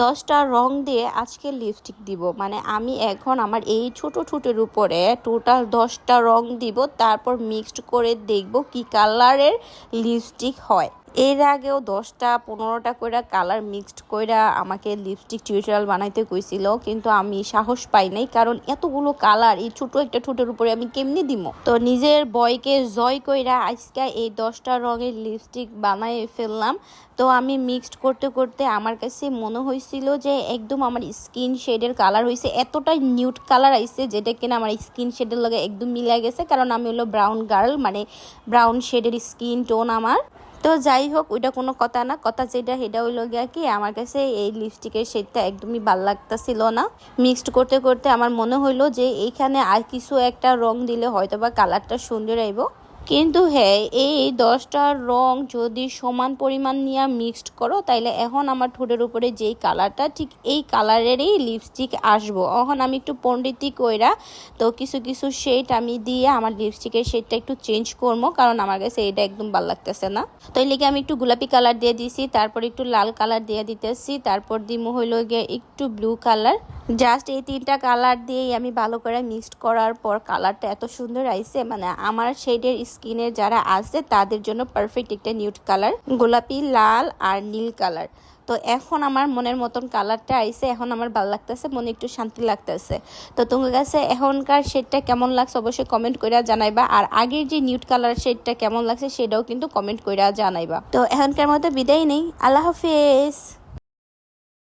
10টা রং দিয়ে আজকে লিপস্টিক দিব, মানে আমি এখন আমার এই ছোট ঠোঁটের উপরে টোটাল 10টা রং দিব, তারপর মিক্সড করে দেখব কি কালারের লিপস্টিক হয়। এর আগেও 10টা 15টা করে কালার মিক্সড করে আমাকে লিপস্টিক টিউটোরিয়াল বানাইতে কইছিল, কিন্তু আমি সাহস পাই নাই, কারণ এতগুলো কালার এই ছোট একটা ঠোঁটের উপরে আমি কেমনি দিব। তো নিজের বয়কে জয় কইরা আজকে এই 10টা রঙের লিপস্টিক বানাই ফেললাম। তো আমি মিক্সড করতে করতে আমার কাছে মনে হয়েছিল যে একদম আমার স্কিন শেডের কালার হয়েছে, এতটাই নিউড কালার আইছে যেটা কিনা আমার স্কিন শেডের লগে একদম মিলে গেছে, কারণ আমি হলো ব্রাউন গার্ল, মানে ব্রাউন শেডের স্কিন টোন আমার। তো যাই হোক, ওইটা কোনো কথা না, কথা যেটা সেটা হইলো গিয়া কি, আমার কাছে এই লিপস্টিকের শেডটা একদমই ভাল লাগতেছিল না। মিক্সড করতে করতে আমার মনে হইলো যে এইখানে আর কিছু একটা রং দিলে হয়তো বা কালারটা সুন্দর আইব। কিন্তু হ্যাঁ, এই 10টা রং যদি সমান পরিমাণ নিয়ে মিক্সড করো, তাইলে এখন আমার ঠোঁটের উপরে যেই কালারটা ঠিক এই কালারেরই লিপস্টিক আসবো। এখন আমি একটু পণ্ডিতি কইরা তো কিছু কিছু শেড আমি দিয়ে আমার লিপস্টিকের শেডটা একটু চেঞ্জ করবো, কারণ আমার কাছে এটা একদম ভালো লাগতেছে না। তো এই লেগে আমি একটু গোলাপি কালার দিয়ে দিছি, তারপর একটু লাল কালার দিয়ে দিতেছি, তারপর দিমো হইলো গিয়ে একটু ব্লু কালার। জাস্ট এই 3টা কালার দিয়েই আমি ভালো করে মিক্সড করার পর কালারটা এত সুন্দর আইছে, মানে আমার শেডের স্কিনের যারা আছে তাদের জন্য পারফেক্ট একটা নিউড কালার, গোলাপি, লাল আর নীল কালার। তো এখন আমার মনের মতন কালারটা আইছে, এখন আমার ভালো লাগতেছে, মনে একটু শান্তি লাগতেছে। তো তোমার কাছে এখনকার শেডটা কেমন লাগছে অবশ্যই কমেন্ট করে জানাইবা, আর আগের যে নিউড কালার শেডটা কেমন লাগছে সেটাও কিন্তু কমেন্ট করে জানাইবা। তো এখনকার মতো বিদায় নেই, আল্লাহ হাফেজ।